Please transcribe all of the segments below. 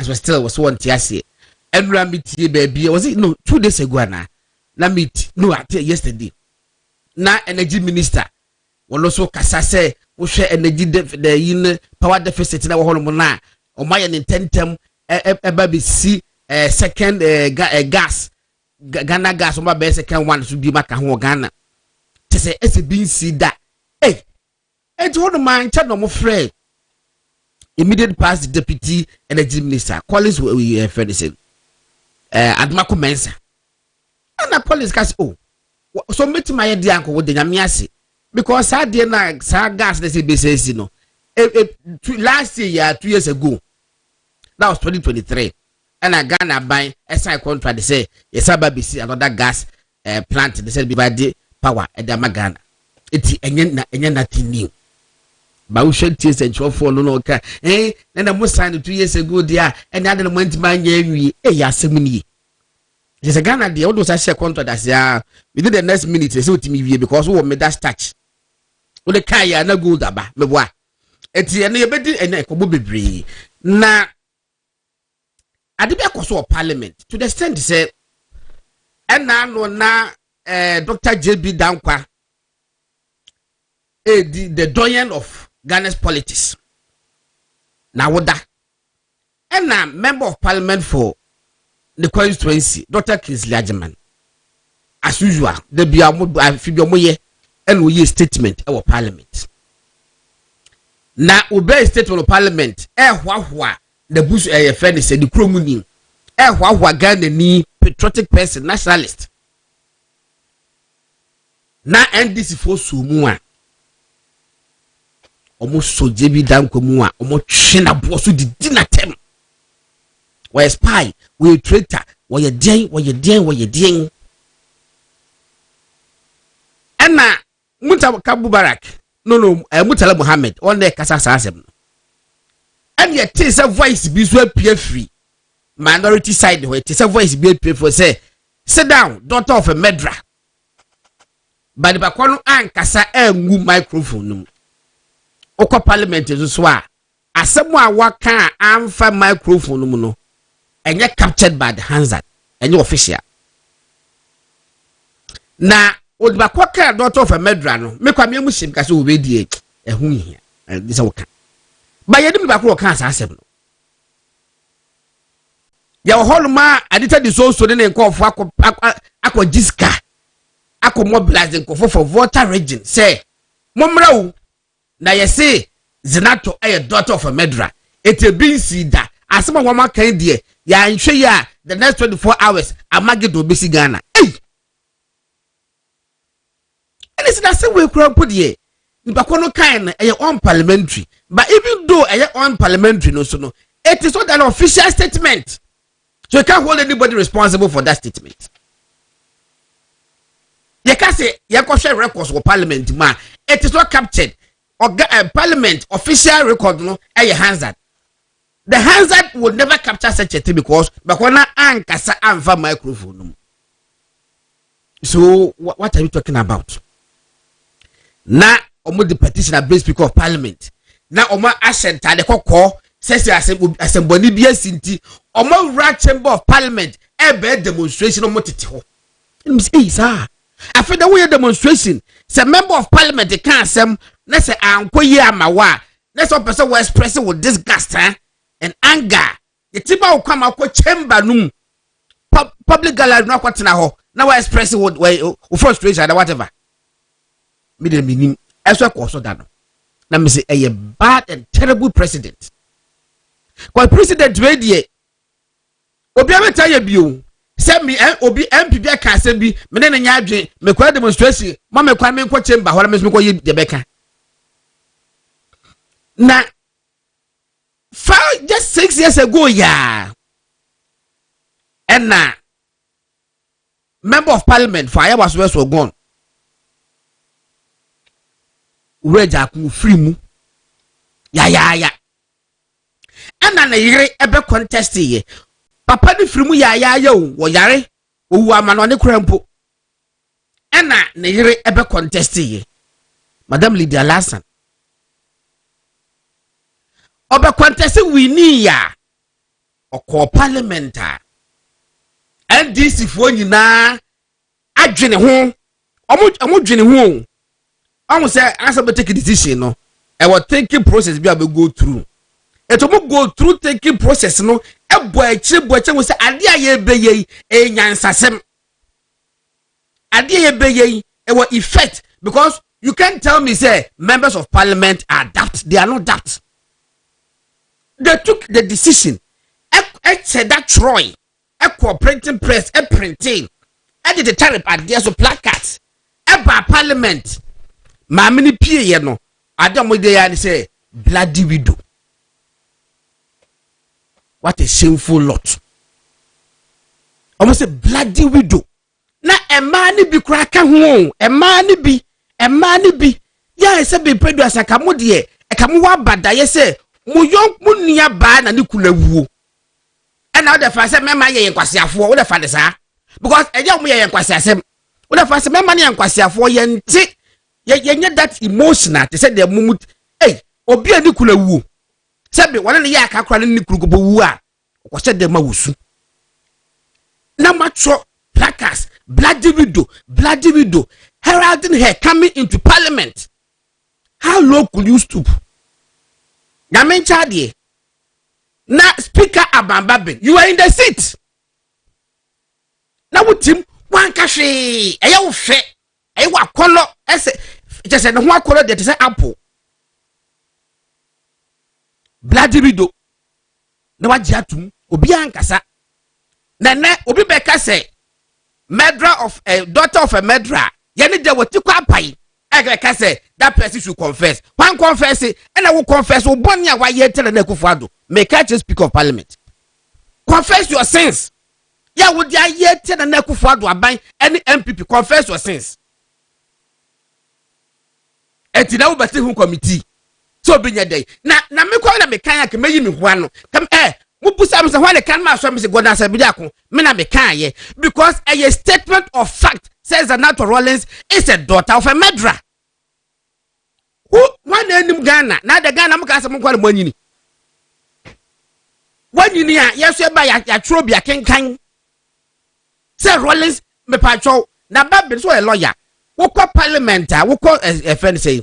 as we still was one tiase and ramiti baby was it no 2 days ago na meet no yesterday na energy minister won also kasa say wo hwe energy the yin power deficit na wo hono na o maye ne tentem eba be si second gas Ghana gas o ma be second one so bi maka ho Ghana te say bin si da enti hono man cha no mo frɛ immediate past deputy energy minister Collins we Fredison Admako Mensa na police case so meet my idea anko with the nyamiase because that day na sa gas na say BCC no last year 2 years ago that was 2023 and I Ghana buy a sign contract they say yes BC another gas plant they said be by the power at the Ghana it's enye nothing new ba we should tears and for no ka na mo sign 2 years ago there and other went man ya ya semuni just a Ghana the all those share contract as ya within the next minute they say with me because we made that touch we the kai ya na go daba me boa eti ene ye bedi ene ekobo bebre na ade be akoso parliament to the extent say ena no na Dr. JB Dankwa the doyen of Ghana's politics na woda ena member of parliament for the constituency Dr. Kingsley Agyemang as usual the biamoye and we use statement our parliament na obey statement of parliament hwahwa the bush friend said the kromuni hwahwa Ghana ni patriotic person nationalist na NDC for sumu a omo soje bi danko mu a omo twe na bo so di dinatem we spy we traitor we den ana Mutala Barak no Mutala Muhammad on the kasa asem and yet tis a voice be so appear free minority side where tis a voice be appear for say sit down daughter of a medra but the bakwano ankasa engu microphone no okọ parliament so a asem a waka amfa microphone mu no enye captured by the Hansard enye official na odibakwa daughter of a medra no me kwa me mushim ka se obedie ehu hia this woka ba yedim bakwa ka asem no ya holma adita di so ne nkofo akọ jiska akọ mobilize nkofo for voter region say momrawo na yese zinato daughter of a medra etebinsi da asema wama kan die ya nhwe ya the next 24 hours amagedo besi Ghana and it's that same way kura put die nibakwa kan na unparliamentary but even though unparliamentary no so no it is not an official statement so you can't hold anybody responsible for that statement you can say you can share records for parliament man it is not captured or parliament official record no Hansard. The Hansard would never capture such a thing because bakwana ankasa amfa microphone. So what are you talking about? Na omo the petitioner base speaker of parliament. Na omo asenta de kokko says assembly bia sinti omo right chamber of parliament ebe demonstration omo tete ho. Hey sir, after the way demonstration, say member of parliament they can asem na say ankoyi amawa. Na some person was expressing with disgust and anger. The tiba will come out chamber room public gallery no kwatena ho na we expressing with frustration or whatever. Me the meaning eso koso da no. Na me say a bad and terrible president. Kwa president we die obi ameta ya bio say me obi MP bi aka asem bi me ne nya adwen me kwa demonstration ma me kwa me kwa chamber ho na me kwa ye de beka na just 6 years ago yeah and now member of parliament for I was west gone reja ku free mu ya and na yire ebe contest ye papa ni free mu ya wo yare owu amano ne krampo and na yire ebe contest ye madam Lydia Lassan obe contest wini ya oko parliament NDC fo nyina adwene ho omo dwene ho omo say answer be take decision no e was thinking process bi abe go through etomo go through thinking process no e bo achi we say ade aye be ye e nyansasem ade aye be ye e was effect because you can't tell me say members of parliament are daft. They are not daft. They took the decision. Said that Troy, a cooperating press, a printing, a did the type at their placards, a by parliament. Mammy P. No, I don't know they say bloody widow. What a shameful lot. Almost a bloody widow. Now a man be cracking home, a man be. Ya ese be pedu asaka mo de e ka mo wa bada ye se mo yon mo nua ba na ne kula wuo e na the fa se mema ye kwasiafo wo the fa de sa because eja mo ye kwasiasem wo the fa se mema ne kwasiafo ye nti ye nye that emotional te se de mumu obi ani kula wuo se be wona ne ye aka kra ne kulu go wuo a ko se de ma wusu na matro placards bloody widow heralding her coming into parliament. How low could you stoop? Yamen Chadie. Now, Speaker Abambabe, you are in the seat. Now, with him, one cache, a young fat, a what color, just a one color that is an apple. Bloody widow. No, what Jatum, Obiankasa. Nana, Obibeka say, murderer of a daughter of a murderer. Yeni de woti kwa pai ega say that person should confess. One confess and I will confess o boni a wa ye tell na Akufo-Addo. May I just speak of parliament. Confess your sins. Ya wo dia ye tell na Akufo-Addo aban any MPP confess your sins. Enti na wo bati hu committee. So be nya dey. Na me kwa na me kan aka meyi me ho ano. Kam mo pusa me say why the kan ma so me say God answer Bediako. Me na me kan ye because a statement of fact says that Nato Rawlings is a daughter of a murderer. Who one name Ghana? Now the Ghana mukasa mukwa mwanyini. Wanyini ya yesu eba ya trobi ya kenkan. Say Rawlings me patrol na babe so a lawyer. Woko parliament woko a friend say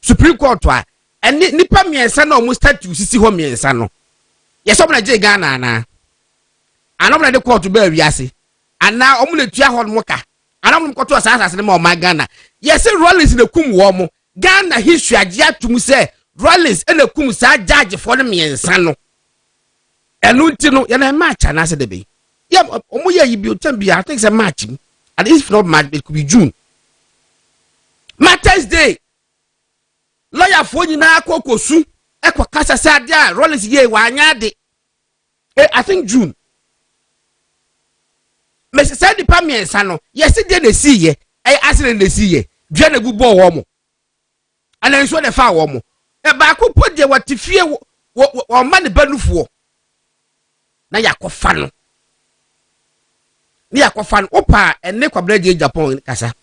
Supreme Court wa and nipa miensa na omu statue sisi ho miensa no. Yeso na je Ghana na. Anom na de court be wiase. Ana omu na tua ho moka. Anam ko to asase ne ma o Ghana. Yes, Rawlings na kum wo mo. Ghana history agya tum say Rawlings na kum sa judge for the miensa no. Enu nti no ye na match na se de be. Yeah, omo ye yi bi o tam bi I think say match. And if not match it could be June. Matters Day. Lawyer for nyina akokosu e kwa kasa say dia Rawlings ye wa anya de. I think June. Me say the pamiensa no yes dey na see ye Asare na see ye dua na gubo wo mo ana nso na fa wo mo e ba ko podie watifie wo ma ne banufuo na yakofa no ni yakofa no opa ene kwabra je Japan kasa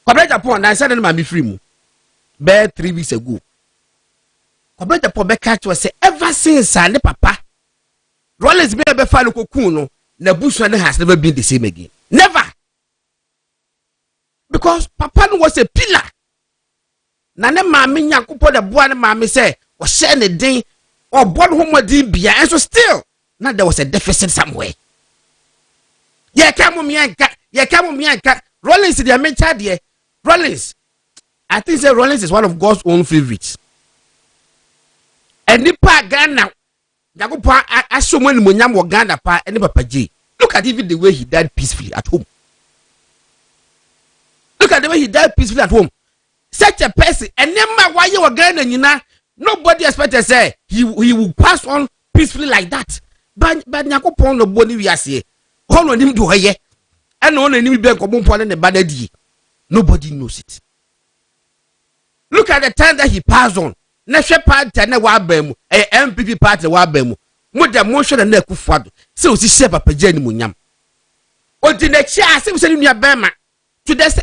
kwabra Japan na say na ma me free mu be 3 weeks ago kwabra Japan be catch we say ever since ne papa Rawlings be fa no kokun no na Bushman has never been the same again. Never. Because Papa was a pillar. Na ne mama nyakupo de boa ne mama say o share ne din or born home din bia and so still now there was a deficit somewhere. Ye kamu mianka Rawlings the mentor there. Rawlings I think say Rawlings is one of God's own favorites. And nipa Ghana Yakupo asomani monyam wo Ghana pa ene Papa J. Look at even the way he died peacefully at home. Look at the way he died peacefully at home. Such a person and nema why you Ghana nyina nobody expected say he will pass on peacefully like that. But Yakupo no boni wi ase. Hono nim do hoye. And no nim be ko bompo ne badadi. Nobody knows it. Look at the time that he passed on. Na hwe party na wa ba mu MPP party wa ba mu mo de mo hwe na Akufo-Addo se o si she Papa J ni munyam o di na chi ase se ni nua ba ma to this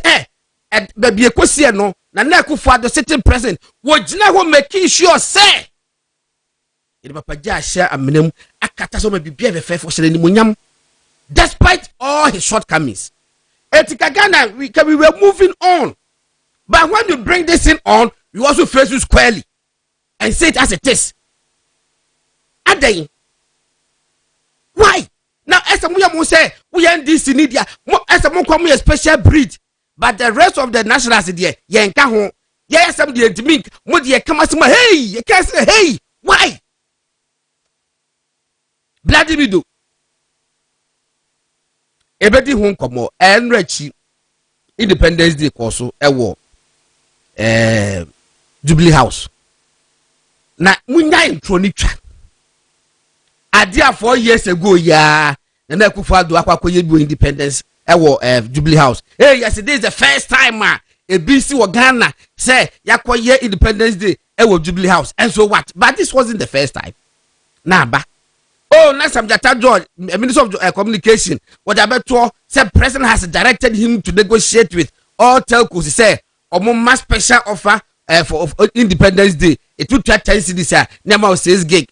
baby ekosie no na Akufo-Addo sitting president wo gina ho make sure say Papa J ahia amenam aka kata so maybe be fair for sele ni munyam despite all his shortcomings. Etikagana we were moving on. But when you bring this thing on, you also face it squarely and say it as it is. Adain. Why? Now, as we say, we are in this in India, as a special breed, but the rest of the nationals there, yanka home, yes, some dear to me, Modi, come as my hey, you can't say hey, why? Bloody me do. Everybody home come and Rechi Independence Day also a war. Jubilee House. Na munya intronicha. Adia 4 years ago ya na Akufo-Addo akwakoye bi independence Jubilee House. Hey, yesterday is the first time a BC wa Ghana say yakoye Independence Day Jubilee House. And so what? But this wasn't the first time. Nah ba. Oh, now some Jata George, Minister of Communication, what about said President has directed him to negotiate with all telcos. He said, "Omo special offer for Independence Day. It took 10 cities. Nema says gig."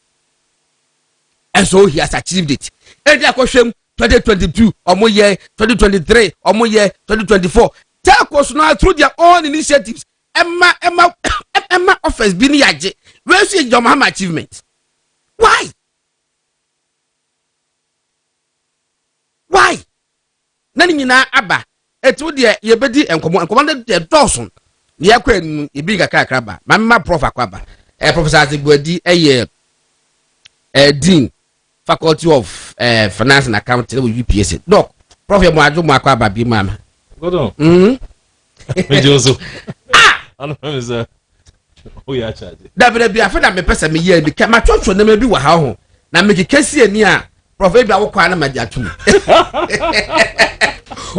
And so he has achieved it. And the question 2022, omo year 2023, omo year 2024. Telcos now through their own initiatives. Emma offers bini yaje. Where see your mama achievement? Why? Why? Nani nyina aba etu de yebedi enkomo de Dawson ye akwa ebi kakra ba mama prof akwaba Professor Azigbuadi Dean Faculty of Finance and Accounting with UPS. Doc, Prof mo ajumo akwaba bi mama. Go on. Mejoso. I don't know is oh yeah charge. David bi afeda me pesa me ye bi ma twotwo na me bi wa ha ho na me kekesi ani a Prof bi awokwa na magiatu.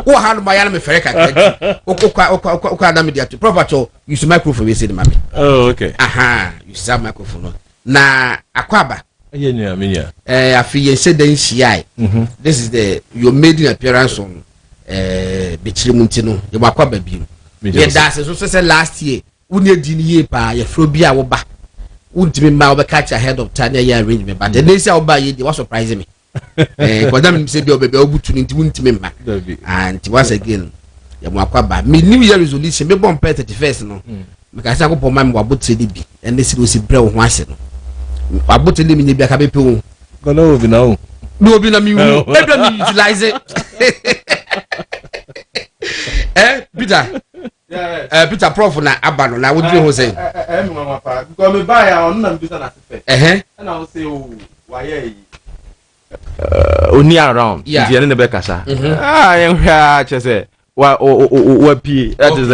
Wo ha no mayana me fere kakra. Okwa na mediatu. Prof acho use microphone we say the mama. Oh okay. Aha, use that microphone. Na akwaba. Yeah, minya. Afi ye say den hia. This is your maiden appearance on Bichirimunti no. Ye akwaba bi. Ye that so say last year. Wunye di ni ye pa ye fro bi a wo ba. Untimi ma wo catch ahead of time ya arrangement but the next wo ba ye dey was surprising me. Because that means say be obebi obutu ni untimi ma. And once again ye mo akwaba. Me new year resolution me born 31st no. Me ka say ko pon ma me wabotre di bi. And this is bre wo ho ase no. Wabotre ni me ni bi aka be pe wo. Go no obi na wo. No obi na mi wo. Ebra me utilize it. Peter. Yeah. Peter Prof na abano na wo dwe ho say. Mama pa. Because me buy on na mbisa na sefe. And I will say oh why oni around. Yeah. If you ne be kasa. Yen hwa che say wa pi that is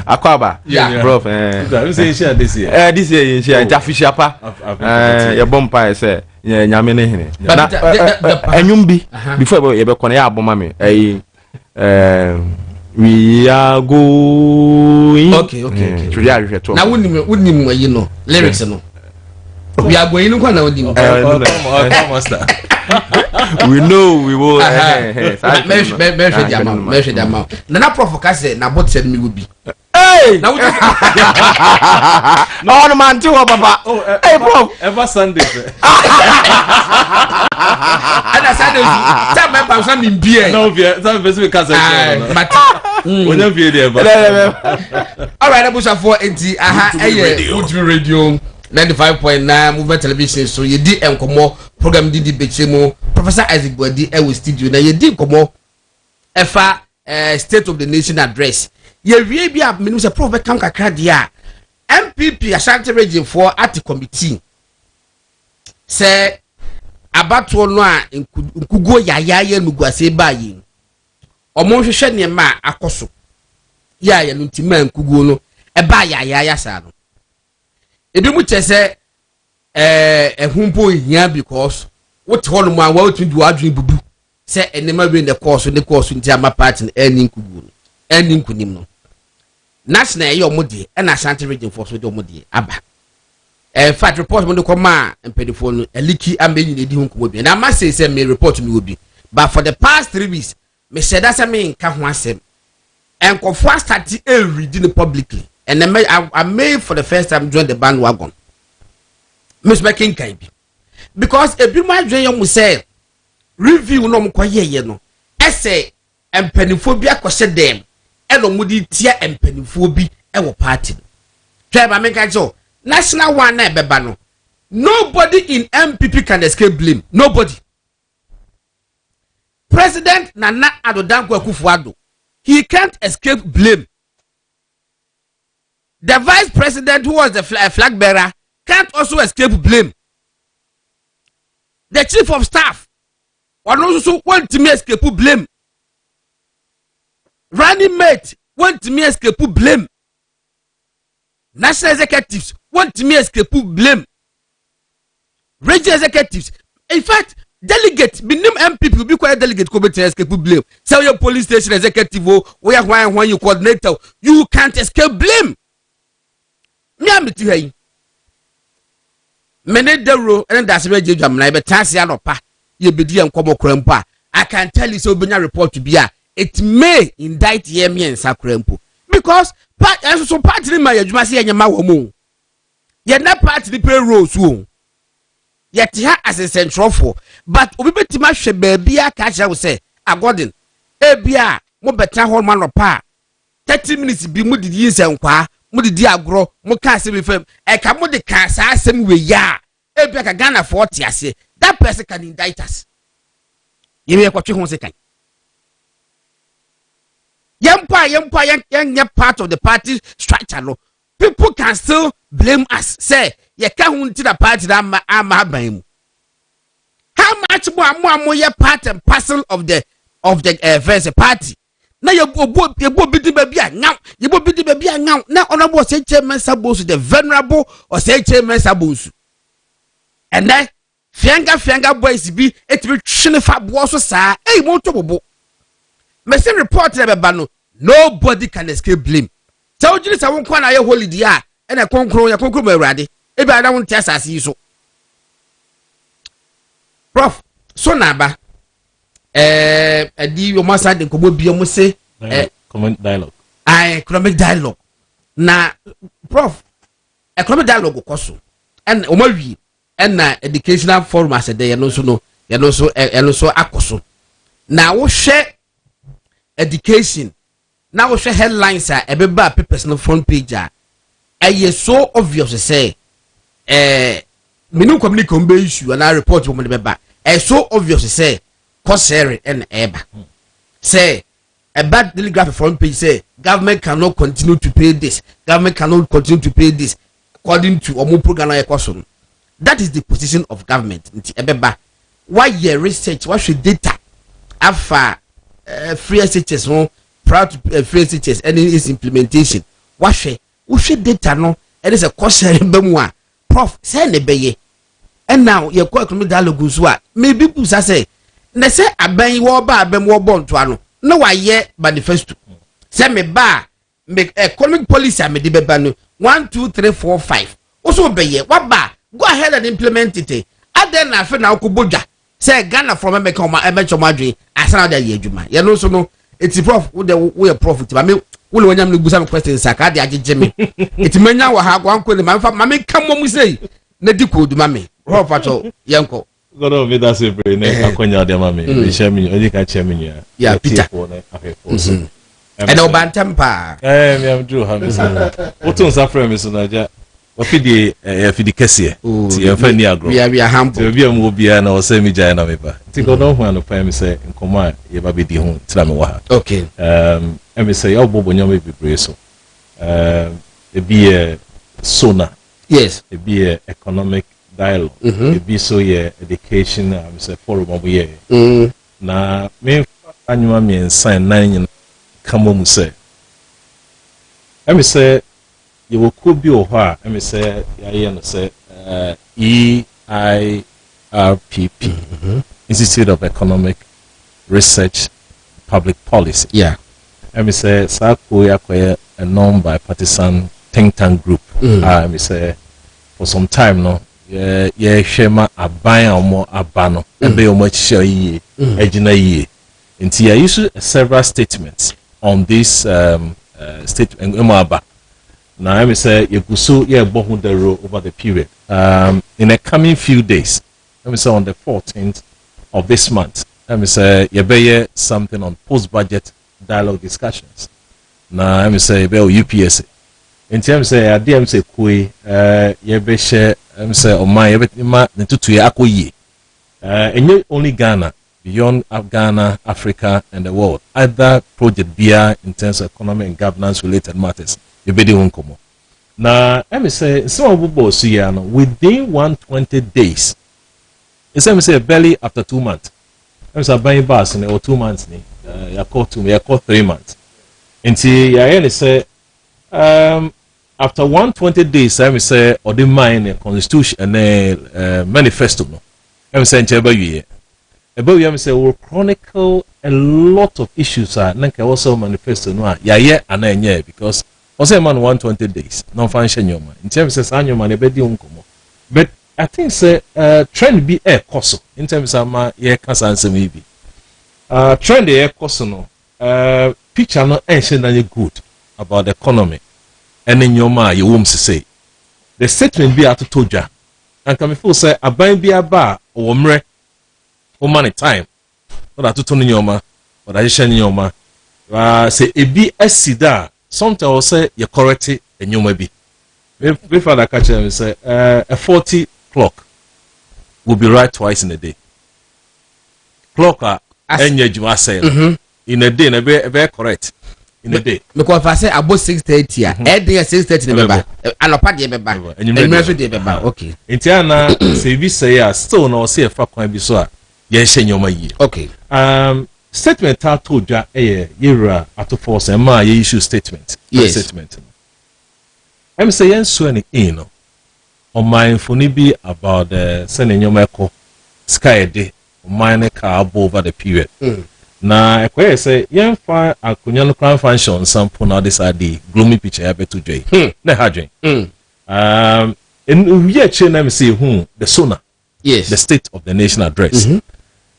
akwaba. Yeah. Prof you say share this year. This year share official pa. Your bompa say nyame ne hene. Na enwum bi before you be kona ya aboma me we are going. Okay. Now wouldn't you know lyrics no. We are going to we know we will. Measure the amount. Nana Prof say na bot said me would be. Hey! Now no man too, Papa. Hey, Prof. Ever Sunday. And I said, tell me about something beer. No beer. Some specific cancer. When you beer there, all right, Abusa 480. Aha, radio 95.9 movement television. So you did enkomo program did Bechemo. Professor Azigbuadi with studio. Now you did komo efa State of the Nation address. Ye wie bia menu se prof kam kakra dia MPP Ashanti region for at committee say abato no a nkugo yaya nuguase bayi omo hwehwe ne ma akoso ya no ntima nkugo no e ba yaya sa no ebi mu chese ehumpo hia because what hol mu an wa otu du adwin bubu say enema we the course nti ama party any nkugo no any nkunim no national ye omode and Ashanti region for so omode aba fact report mo de koma empedifo no eliki amenyi ne di hu nkomo bi na ma say me report me obi but for the past 3 weeks me said that me nka ho asem enkofo start reading publicly and I made for the first time join the bandwagon Miss making kai bi because a bit my dream will say review no mkoye no ese empaniphobia kwose dem e no mudi tia empaniphobia e wo party try ba make sure national one na beba no nobody in MPP can escape blame. Nobody. President Nana Addo Dankwa Akufo-Addo, he can't escape blame. The vice president, who was the flag bearer, can't also escape blame. The chief of staff, one also want to escape blame. Running mate want to escape blame. National executives want to escape blame. Regional executives, in fact, delegates, minimum MPP will be quite delegate to escape blame. So your police station executive, when you coordinator, you can't escape blame. Me am to hear. Many dero and that's where you jam like Tasia pa. You be and come crempa. I can tell you so. Benya report to be it may indict Yemi and Sakrempo because part and so party my you must see any mawomo. You're not part the payroll soon. Yet here as a central for, but we bet much baby a catch I will say, a godin, a beer, more better whole man or pa. 30 minutes be moody years and qua, moody diagro, more castle with him, a come the cassa, same way ya, a beer a gun of 40, I say, that person can indict us. You may what you want to say. Young part of the party structure. People can still blame us. Say, you can't the party that I'm having. How much more you part and parcel of the first party? Now you go be the baby now. You go be the baby now. Now honorable say chairman Sabosu, the venerable or say chairman Sabosu. And then Fianga boys be it will chinifab was sa. Hey, won't to me say report bano. Nobody can escape blame. So you say won kwana ye holiday and a konkro me rade. Ebe I don't test as you so. Prof, so naba di yo masa de kobo bi mo say comment dialogue. Economic dialogue. Na prof, economic dialogue ko so. And o ma wi and na educational forum as de ye no so akoso. Na wo hwe education. Now we share headlines ebeba papers no front page so obvious to say minu communicate be issue and I report wo beba so obvious to say Kyere and eba say a bad telegraph front page say government cannot continue to pay this, government cannot continue to pay this according to omo program na ekoso. That is the position of government nti ebeba why your research what should data afa free SHS no proud to free SHS and its implementation what we data no and is a Kyere bemwa prof say ne beye and now your economic dialogue so maybe people say na say aban wo ba abem wo bonto ano no wa ye manifesto say me ba make economic policy am de beba no 1 2 3 4 5 also beye wa ba go ahead and implement it aden na fe na okobodwa say Ghana from America emechomadwe asana da ye adwuma ye no so no it's prof we a profit but me we wonyam no busa me question saka de agege me it manya wa ha gwanko ne ma me kam mo say na di code ma me prof ato yenko God of me that's a brain akonya de ma me me share me only can share me ya Peter and obantam pa me am do ha me so otun safra me so na ja ofidi fidi kese ti e fa ni agro we are humble bi am obi na o say me jai na me ba ti go no hu an pa me say nkoma ye ba be di hu tira me wa ha okay me say ya bobo nyom be bre so e bi sona yes e bi economic dialogue e bi so ye education me say forum obo ye na me anyuma me ensan nan nyina kamo mu say me say you will could be or her, let me say, EIRPP, Institute of Economic Research Public Policy. Yeah. Let me say, Sakuya, a non bipartisan think tank group. Let me say, for some time now, Shema Abaya or more Abano, and be much share ye, Ejina ye. Until I issue several statements on this statement. Now let me say you could so bohu the road over the period. In the coming few days, let me say on the 14th of this month, let me say you something on post-budget dialogue discussions. Now let me say UPSA. In terms of idea, say kui you share. Say on my the two year and only Ghana, beyond Ghana, Africa, and the world. Other project beer in terms of economic and governance related matters. You be the uncommon. Now, let me say some of the within 120 days. It's let me say barely after 2 months. Let me say buying bus or 2 months. You call 3 months. Until you say after 120 days, let me say or the mine a constitution and manifesto. Let me say about you say will chronicle a lot of issues also manifesto no and because also man 120 days non function your man in terms of annual man be di unkomo but I think say trend be a cost in terms of my kasa ansem bi trend e cost no picture no ancient good about the economy and in your man you won't say the statement be at toja and can feel say aban bi aba o mre o man time not at to in your man but I share in your man say e bi asida sometimes will say you correct it and you may be. Before I catch them, say a 40 clock will be right twice in a day. Clock are you say in a day, and very correct in a day. Because if I say about 6:30, every 6:30 remember, and a party remember, and you remember. Okay. In Tiana, say we say still no say a fuck can be so. Yes, in your year. Okay. Statement I told ya yera at force and my issue statement. Yes. Statement. I'm saying so any on my infonibi about the sending your meko sky day minor car over the period. Now I say young fire a kunyano crown function sample now this the gloomy picture I to J. Ne hadrin. In we chain say the sooner. Yes. The state of the nation address.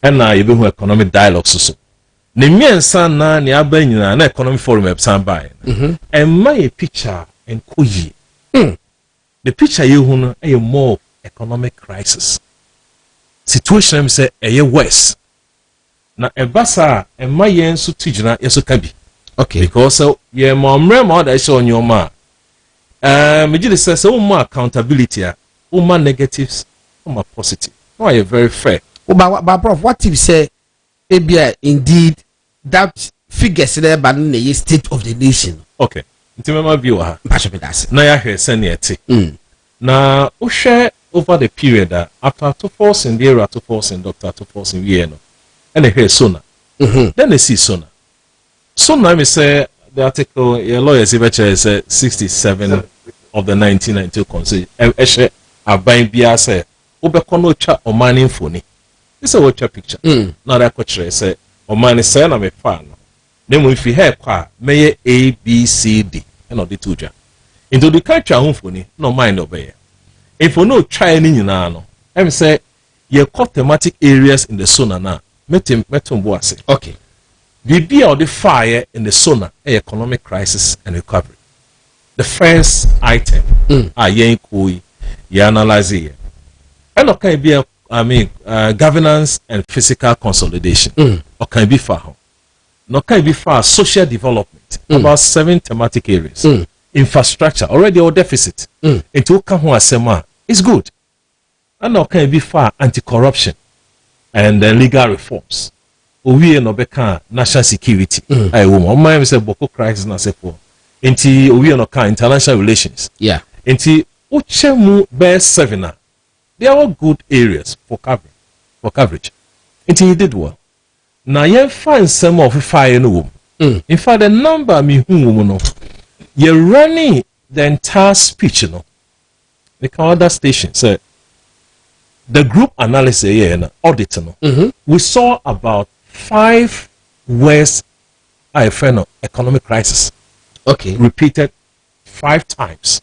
And now even economic dialogue so. Ne miensa na ne aba nyina na economic forum epsan by and my picture and koyi the picture you hu no a more economic crisis situation am say e worse na ebasa and my yen so tijina yeso ka bi okay because ye mo mre mo da show nyoma me gide say more accountability more negatives more positive no are very fair but prof what if say indeed that figures there but the state of the nation. Okay. Intimate view ha. Na ya hear senior na o share over the period after to force in the era to force in doctor to force in year no. And hear sooner. Then they see sooner. Sooner me say the article your lawyer say 67 of the 1992 constitution. Ehye aban bia say obekono twa omani mfoni. This is what your picture. Now that question say omani say na me fa no. Then if you have kwa may A B C D and all the two ja. Into the culture mfoni no mind obey. If you no try any nyina no. Em say your core thematic areas in the zona na metum bo ase. Okay. Be all the fire in the zona economic crisis and recovery. The first item yen koi ye analyze here. And okay be governance and physical consolidation. Or can be far. No can be far social development. About 7 thematic areas. Infrastructure already or deficit. Into Kahuasema is good. And no can be far anti-corruption and legal reforms. We no beka national security. I woman. My say Boko crisis na sepo. Inti we no ka international relations. Yeah. Inti uchemu be 7. They are all good areas for coverage. Inti he did well. Now you find some of fire no womb. In fact, the number me who no. You're running the entire speech, you know. They can other stations say the group analysis here audit no. We saw about 5 words economic crisis. Okay. Repeated 5 times.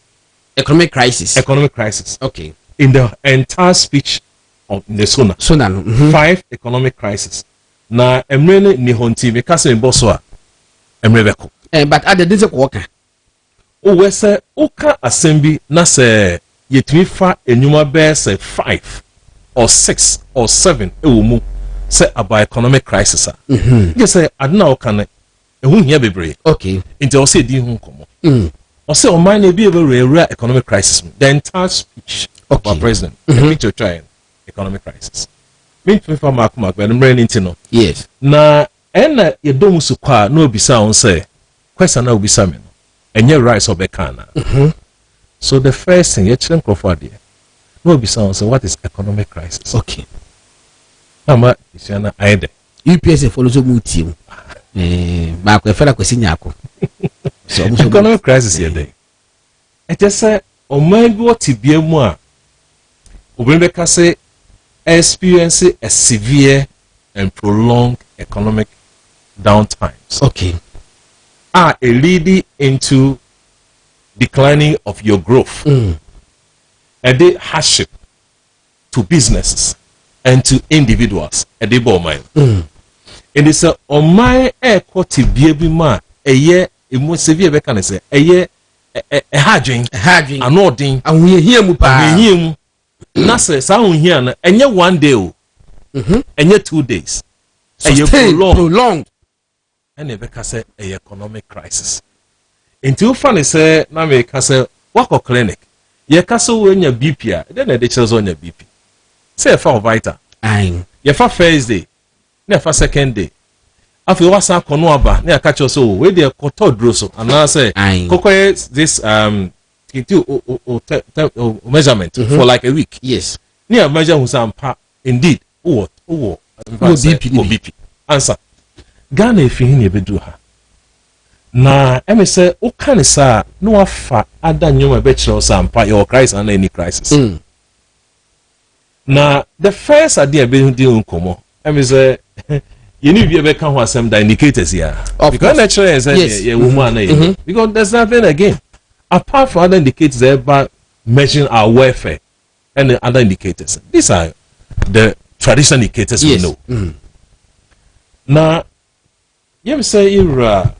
Economic crisis. Economic crisis. Okay. In the entire speech of the Sona. 5 economic crisis. Na emrene ni honti me kase mboso a emrebeko. But at the didn't work. O we say oka assembly na se yetimi fa enuma be say 5 or 6 or 7 ewumu say about economic crisis you say adna okane ehun hia bebre okay into o say di hu komo o say o man na bi ewura economic crisis the entire speech of our president the picture trying economic crisis me prefer mark but I'm running into no yes na ena ye dom su kwa na obisa on say question na obisa me no enye rights obekana so the first thing you chere croford there no obisa on say what is economic crisis okay ama isiana aide UPS follow so muti ba ko fela kwesi nyako so economic crisis here dey e just say o man bi what bia mu a obìnrin beka say experience a severe and prolonged economic downtimes okay are leading into declining of your growth and the hardship to businesses and to individuals at the bottom it is a my air quality baby ma a year more severe can say a year a harding an ording and we hear mu pa him na say sound here and yet 1 day and yet 2 days and you prolonged and never say a economic crisis until funny say na me ka say wako clinic ye ka so when your BP then the details on your BP say for vital ye for first day na for second day after what sa kono aba na catch us so we dey koto droso and na say kokoye this measurement for like a week yes near measure who sampa indeed what BP answer Ghana efihin ye bedu ha na eme say o kan sa no afa ada nyoma be kire sampa your crisis and any crisis na the first idea be di nkomo eme say you need be kan ho asem the indicators here because naturally say ye woman na because there's nothing again apart from other indicators about measuring our welfare and the other indicators. These are the traditional indicators we know. Now, you say Ira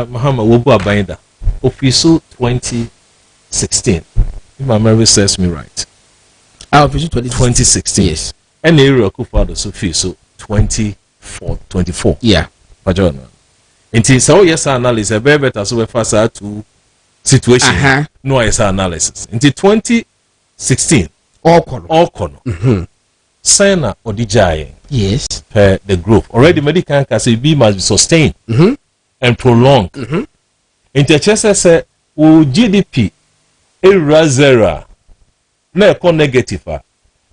Muhammad Wobu Abainda, official 2016. If my memory serves me right. Official 2016. Yes. And Ira Kufado so official 24. Yeah. Pajona. Until so yes analysis a very better so we fast to situation no is analysis until 2016 all kono Sena odijaye yes per the growth already medical can say be must be sustained and prolonged into say o GDP era zero na eco negative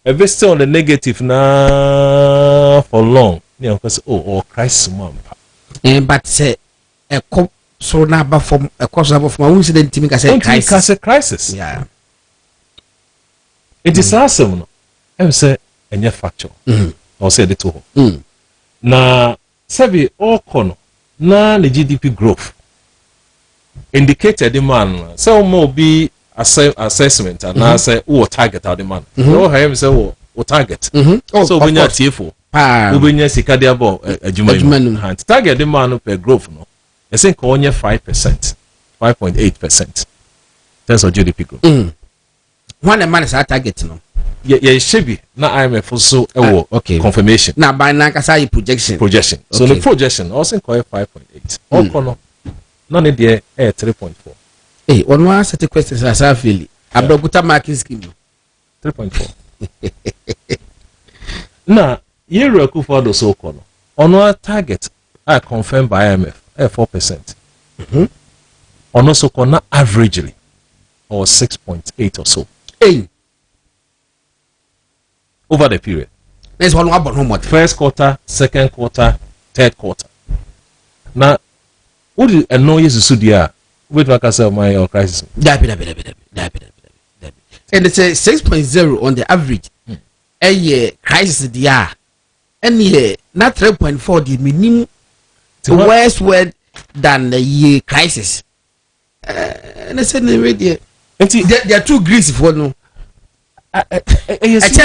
a still on the negative na for long you know oh crisis man but say eco so na ba from a course of my incident team can say crisis yeah it is awesome no em say enye factor or say the two na sabi all kono na the GDP growth indicated demand so mo be assessment and na say what target our demand no him say what target so when you TFO when you sika dia bo adwuma target demand per growth no I think only 5%, 5.8% terms of GDP growth. One a man is our target, no. Yeah, should be. Now IMF also okay confirmation. Now by now say projection. So the projection also call 5.8. All kono none there 3.4. Hey, one more set questions as I feel. Abroguta marking scheme. 3.4. Now, year for the so kono. On our target are confirmed by IMF. 4%. On also corner averagely or 6.8 or so. Hey. Over the period. There's one about first quarter, second quarter, third quarter. Now, what do you know is the with like I said my crisis? And it's a 6.0 on the average. A year crisis the and yeah, not 3.4 the minimum. The worst word than the year crisis. And I said, there are two greens for no. A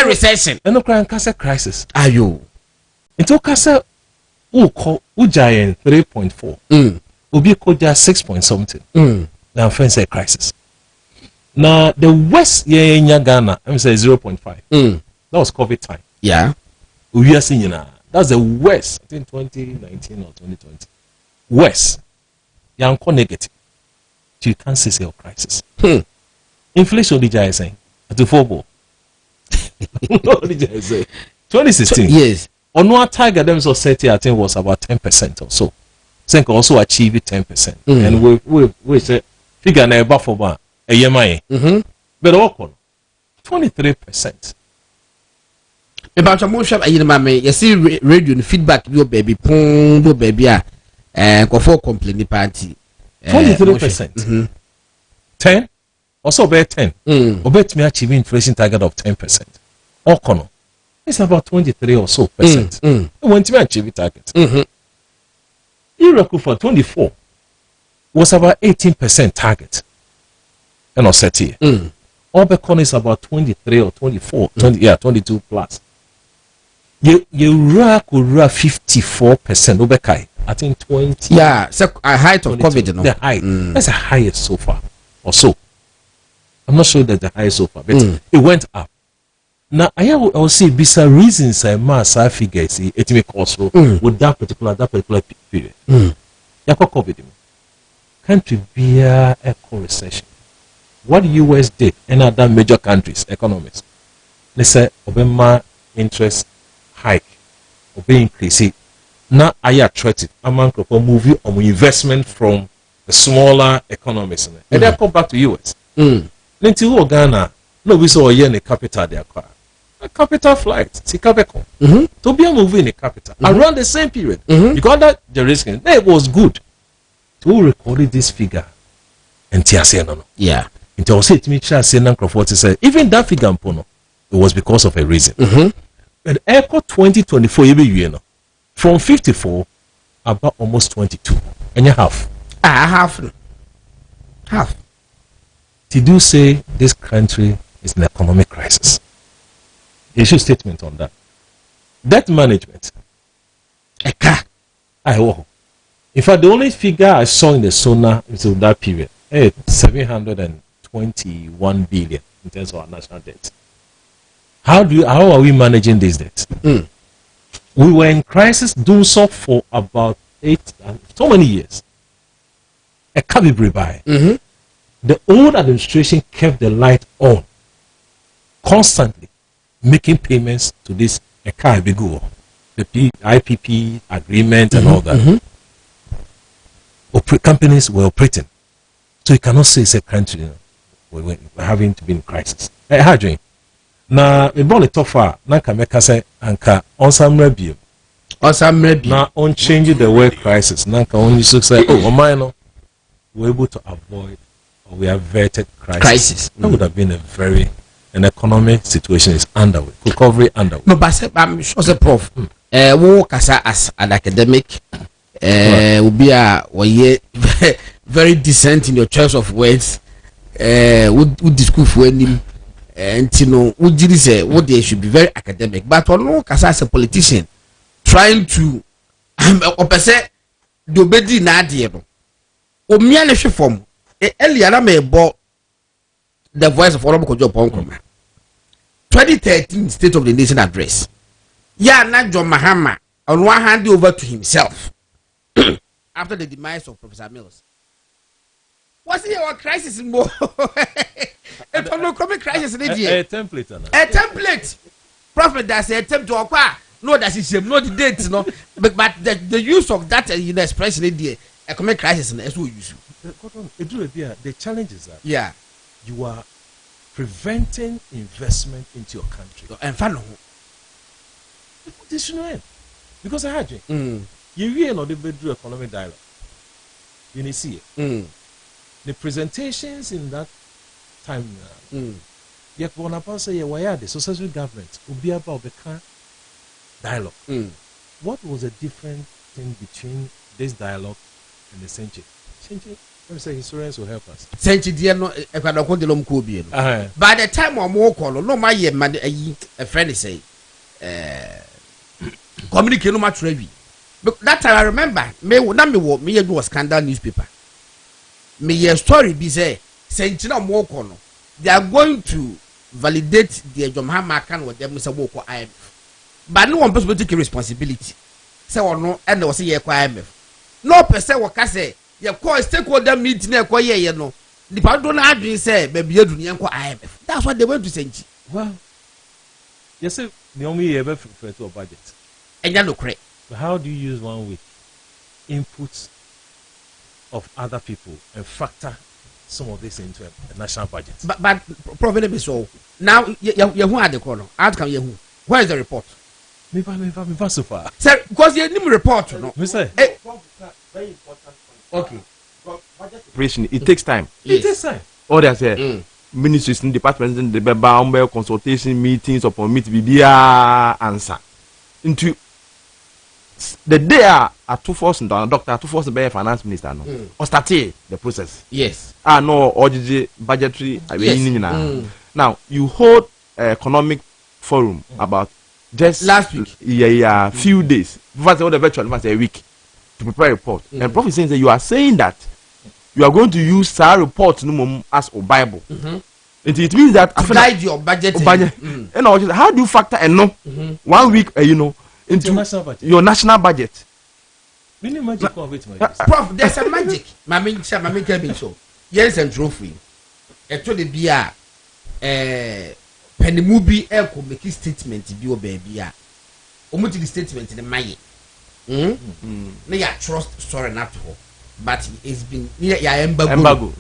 recession. And no crying cancer crisis. Are you? Into cancer, who call Ujayan 3.4. Ubi Koja 6 point something. Now, friends say crisis. Now, the worst year in Ghana, I'm saying 0.5. That was COVID time. Yeah. We are seeing that's the worst. I think 2019 or 2020. Worst. You're negative. You can't see sale crisis. Inflation, the guy saying at the football. 2016. Yes. On our target, them so set I think was about 10% or so. Think also achieve 10%. And we say figure na buffer for a year. But all 23%. About a motion, you see radio feedback, your baby, pong, baby, go for complaint party. 23%. 10 also bet 10. Or bet me achieving inflation target of 10%. Okono. It's about 23 or so percent. When to achieve target. Iraq for 24 was about 18% target. And not set here. Obecon is about 23 or 24, 22 plus. You Iraq will 54%. Obekai, I think 20. Yeah, so a height of COVID, no? The height. That's the highest so far, or so. I'm not sure that the highest so far, but it went up. Now I will say bisa reasons I must I figure see it may cause with that particular period. Yako COVID. Country be a recession. What the US did and other major countries, economies, they say Obama interest hike or be increased. Now I attracted among people moving on investment from the smaller economies and they come back to US. Until Ghana, no we saw in the capital they acquire. A capital flight, Sikabeko. To be a movie in the capital around the same period. Because that the risk it was good to record this figure and Tia no. Yeah. Until I said to me, say even that figure it was because of a reason. But Echo 2024 you know, from 54 about almost 22 and you half. Half. Did you say this country is an economic crisis? Issue statement on that. Debt management. In fact, the only figure I saw in the SONA is in that period. 721 billion in terms of our national debt. How are we managing this debt? We were in crisis doing so for about so many years. A cabby by. The old administration kept the light on constantly, making payments to this the IPP agreement and all that. Companies were operating, so you cannot say it's a country we're having to be in crisis. Hey, how do you? Now, we brought it too far. Now, can make us say, "Anka on some review, now on changing the word crisis. Now, can only say, oh, minor, we're able to avoid or we averted crisis. That would have been an economic situation is underway, recovery underway. No, but I'm sure the prof. Work as an academic, will be very decent in your choice of words. Would discuss when him and you know would you say what they should be very academic, but on no as a politician trying to opposite do bedi na diebo o miane hwe fom eliana me bo the voice of Honorable Kojo Ponkoma 2013 State of the Nation address. Yeah, not John Mahama on one hand over to himself after the demise of Professor Mills. Was it a crisis in more? A economic crisis in India. A template. A template. Prophet does a attempt to acquire. No, that's his no the dates, no. But the use of that expression in India, economic crisis, and that's what you use. The challenge is that you are preventing investment into your country. And follow. This should end. Because I had you. You know the bedroom economic dialogue. You need to see it. The presentations in that time, yet when I say why are the successful government will be about the dialogue. What was the different thing between this dialogue and the century? Let me say historians will help us. Century dear no by the time I'm more call no my a friend say communicate no much review. But that time I remember me do a scandal newspaper. Me a story be say Sentina Mokono. They are going to validate the Jomha Makan with them Mr. Woko IMF. But no one person will take responsibility. Say or no, and was say IMF. No person will say, you call stakeholder meeting, you know. The part don't agree, say, baby, you don't IMF. That's what they went to say. Well, you say the only ever refer to a budget. And you look correct. But how do you use 1 week inputs of other people and factor some of this into a national budget? But problem is so. Now, you who are the corner? Outcome, you who? Where is the report? Me so far. Sir, because you need report, no? Me say. Very important point. Okay. Budget preparation, it takes time. It takes time. All they say, ministries in departments in the Bamba consultation meetings upon meet BBA answer. Into the day at 2 force and doctor 2 force be finance minister no. Or start the process. Yes. No OGG budgetary Now you hold economic forum about just last week. Yeah, few days. First all the virtual a week to prepare a report. And Prophet saying that you are saying that you are going to use our report as a Bible. It means that to guide your budget. And how do you factor and 1 week into your national budget? Prof, there's a magic. Mami can so. Yes, and trophy. Actually, be a penny movie echo make statement be your baby. Almost the statement in the Maya. May I trust story not to, but it's been near embargo.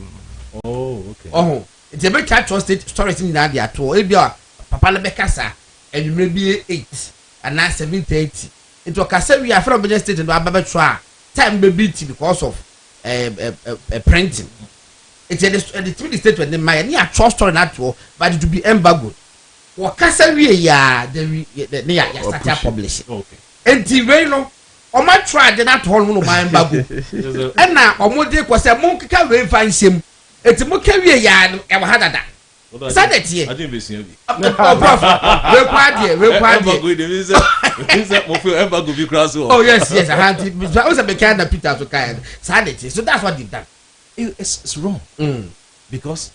Oh, okay. Oh, it's a better trusted stories in that at all. If you are Papa Lebekasa and you may be 8 and now 7:30. It was Kasa we are from the state and Baba try time be beat because of printing. It's a the state when the my near trust story not all, but it will be embargo. What Kasa we ya the near start publishing. Okay. And TV no. O ma try de that hole no man bago. And na o mo de kwase mo nkeka we fa nsem. Eti mo ka wie ya no e wa hadada. Sadetie. I didn't be seeing you. Prof. We kwa de. Oh yes, I had it. I was a mechanic that Peter to kind. Sadetie. So that's what they've done. It's wrong. Because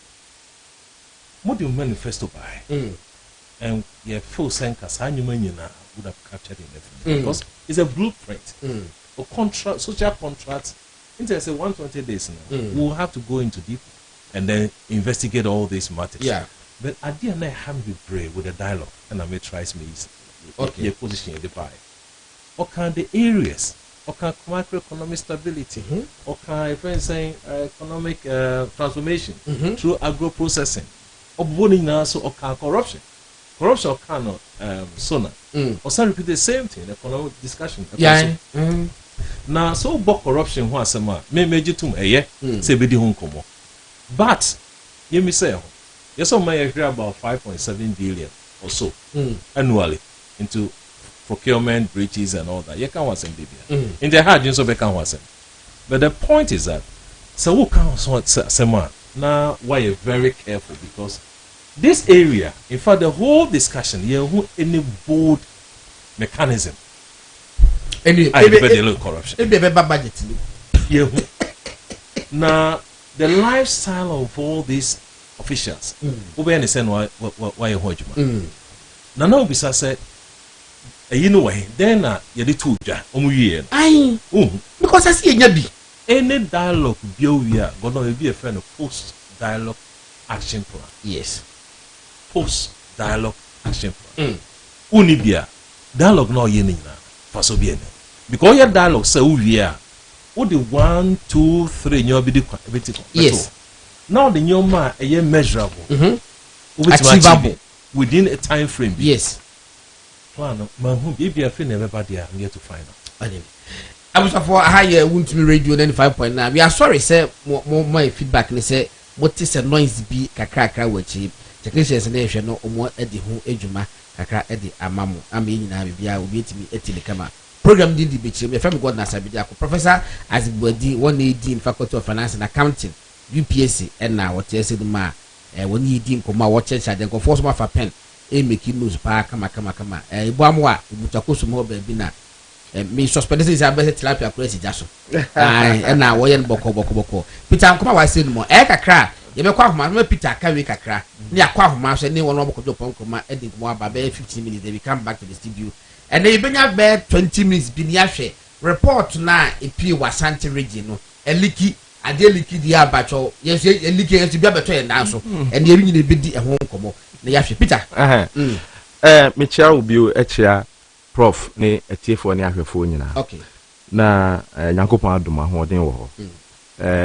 what do you manifesto by? And your full sense would have captured in everything because it's a blueprint or contract, social contracts. Into say 120 days now, we'll have to go into deep and then investigate all these matters. Yeah. But I didn't have to pray with a dialogue, and I may try me your position in the pie. Or can the areas, or can macroeconomic stability, or can if I'm saying economic transformation through agro processing, or boning also or can corruption. Corruption cannot sooner. Or some repeat the same thing, economic discussion. Yeah. Now, so about corruption, what some may major to say be the home como. But you may say, yes, I may hear about 5.7 billion or so annually into procurement breaches and all that. You can't want some baby. In the hard, you so be can't want some. But the point is that so who can't say now why you're very careful because this area, in fact, the whole discussion, any bold mechanism. Any corruption. Now, the lifestyle of all these officials, why you hold you? Now, no, besides said, you know, then you did 2 years. Because I see any dialogue, we are going to be a friend of post dialogue action plan. Yes. Post dialogue action plan. Unibia dialogue no yen for so bien. Because your dialogue say we are what the 1, 2, 3 you be the yes. Now the new man a measurable. Achievable within a time frame. Yes. Plan man who if you are feeling everybody I'm here to find out. I was for higher won't me radio 95.9. We are sorry, sir. More feedback and say what is a noise be kakra wachi. Technicians and nation no more Eddie who ejuma kakra Eddie amamu. I mean, I will be to me etilekama. Program did the beach. My family got Nasa Bediako. Professor as Bedi 180 Faculty of Finance and Accounting, UPSC, and now what you said, ma, when you deem Koma watch it, then go force my pen, making news pa kama. Bamwa, Butakusu more bebina. Me suspended is a better tilapia crazy jasso. And now, Wayan Boko. Peter, come on, I said more. Eka cry. ye be kwa homa no Peter ka we kakra ne akwa homa so ne won no bokojo ponkoma edin mo aba be 15 minutes they come back to the studio and then benya be 20 minutes bi ni ahwe report na epie Wasante region no eliki ade eliki di abacho yes eliki yes bi abacho en dan so and ye nyine be di ehon komo na ya hwe Peter me chia obi o echia prof ne etiefo ne ahwefo nyina okay na nyankopon adoma ho den wo ho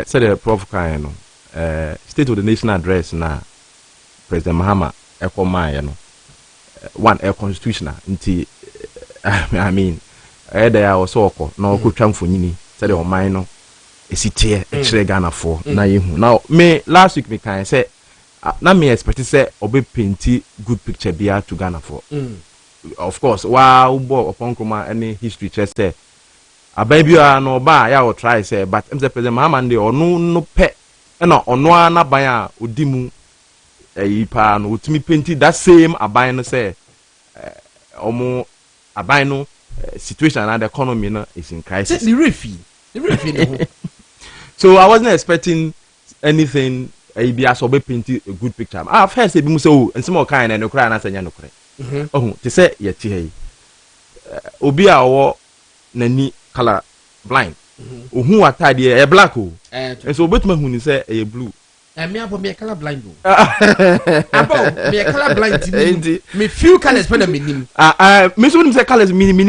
said the prof kan no state of the nation address na President Mahama ekomaye no one a constitutional nti I mean there also oko na okotwa mfonyini said the man no esitie ekire Ghana for na yehu now me last week me kan say na me expect say obe painti good picture bia to Ghana for of course wa ubo upon kuma any history chest say ababia no ba ya o try say but Mr. President Mahama de onu no pe na onu ana ban a odimu pa no utimi painti that same aban no say omo aban no situation and the economy no is in crisis the refi no so I wasn't expecting anything be as obe painti a good picture I've heard say bi mu say oh nsem kind na nokra na sanya nokre oh te say ye ti hey obi a wo nani color blind ohu atade e black o and so obetuma hu ni say e blue me abo me color blind o abo me color blind me few colors when me nim me so nim say colors minim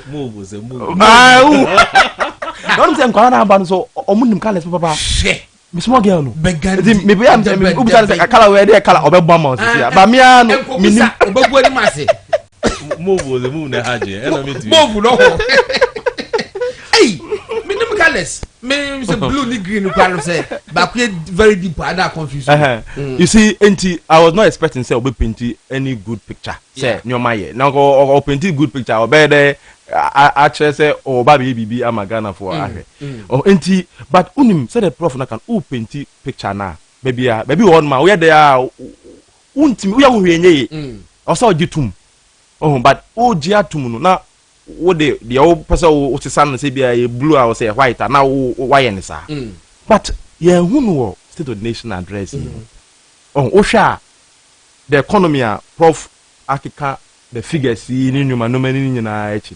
move was a move don't say nkwa na aba no so omunim colors papa me small girl no me be am me obi say color we dey color obegba ma so ba me an minim obegbu ni ma say move was a move na haje e no me ti move no hey minim colors me say blue ni green kwano say ba ku very deep and that confusion you see enti I was not expecting say obe painti any good picture say nyoma ye na go painti good picture obe there actually say o ba bibi amagana for ahwe oh enti but unim say the prof na kan o painti picture na baby one man we there untimi we hwenye o say ogitum oh but o giatum no na wo de o pesa o sesan say bia e blue or say white na wo ye ne sa but ye hunu state of the nation address oh o sha the economy prof akika the figures ni nyuma no mani nyina echi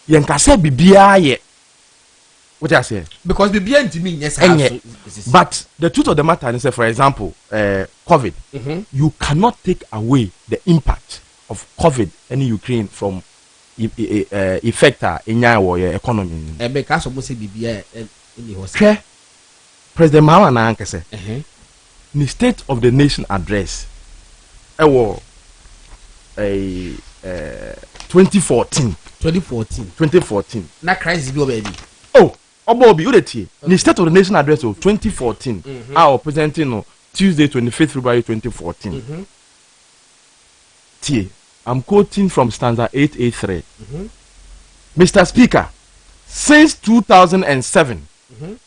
yen ka say bibia ye what I say because bibia ntimi yes but the truth of the matter is for example COVID you cannot take away the impact of COVID in Ukraine from effector in your economy e be ka so mo say bibia in the hospital President Mahama na ankese ni state of the nation address ewo 2014 na crisis bi o baby oh obobi you dey tie ni state of the nation address of 2014 our presenting no Tuesday 25th February 2014 tie I'm quoting from stanza 883 Mr. Speaker, since 2007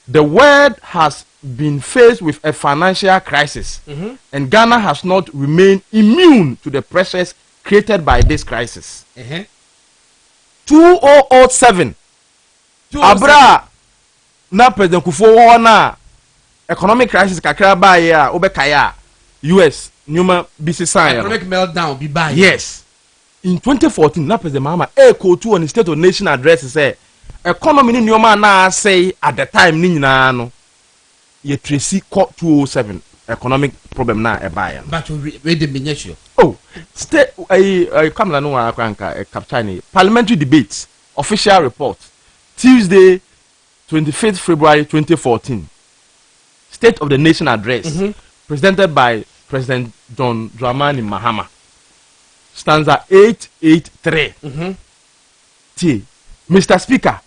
the world has been faced with a financial crisis and Ghana has not remained immune to the pressures created by this crisis. 2007 abra na President Kufuor na economic crisis kakra ba ya obekaya US nyuma bisi sign economic meltdown bi ba yes in 2014 na President Mahama quote on the state of nation address say economy ni nyoma na say at the time ni nyina no ye tracy 207 economic problem na e ba ya but we dey menyesho oh state kamla no wa kwanka captain parliamentary debates official report Tuesday 25th February 2014 state of the nation address presented by President John Dramani Mahama stanza 883 Mr. Speaker,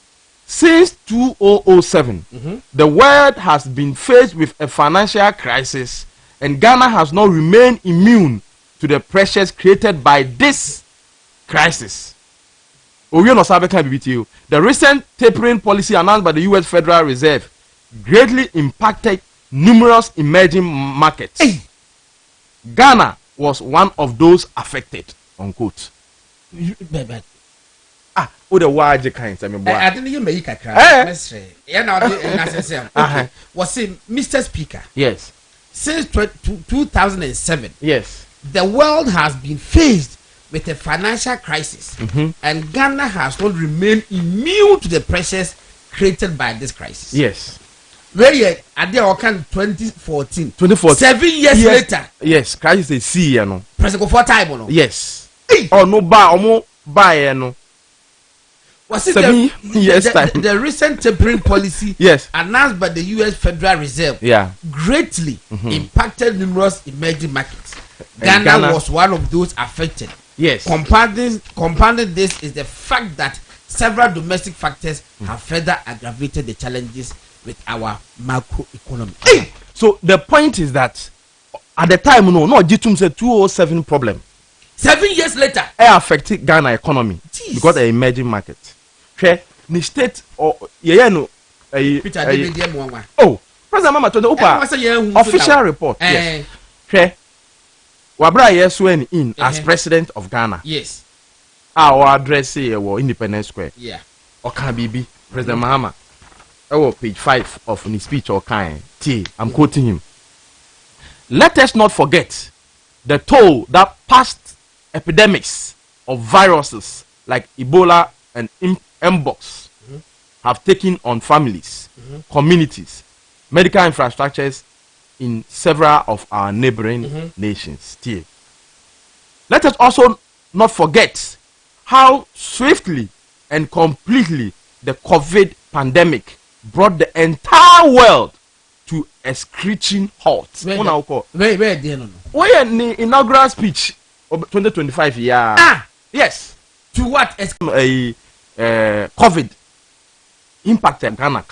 since 2007 the world has been faced with a financial crisis and Ghana has not remained immune to the pressures created by this crisis. The recent tapering policy announced by the US Federal Reserve greatly impacted numerous emerging markets. Ghana was one of those affected, unquote. o de waje kind say me boy I didn't even make a cry. Let's say. Yeah, now okay. Was it Mr. Speaker? yes Since 2007, yes the world has been faced with a financial crisis, and Ghana has not remained immune to the pressures created by this crisis. yes Where you at the Okan 2014. 2014 7 years later. yes crisis is see you know President for time no. yes oh no buy no Was it 7 years time the recent tapering policy yes announced by the US Federal Reserve greatly impacted numerous emerging markets. Ghana was one of those affected. yes Compounding this is the fact that several domestic factors have further aggravated the challenges with our macroeconomy. So the point is that at the time no G2 said 207 problem 7 years later it affected Ghana economy. Jeez. Because the emerging market ni state or no Peter oh President Mama told the official report yes wabra yeswen in as president of Ghana yes our address here Independence Square yeah Okan Bibi President Mahama page 5 of his speech Okan I'm quoting him. Let us not forget the toll that past epidemics of viruses like Ebola and Mpox have taken on families, communities, medical infrastructures in several of our neighboring nations. Let us also not forget how swiftly and completely the COVID pandemic brought the entire world to a screeching halt. Where no. Where the inaugural speech of 2025 yes to what COVID impacted Ghana.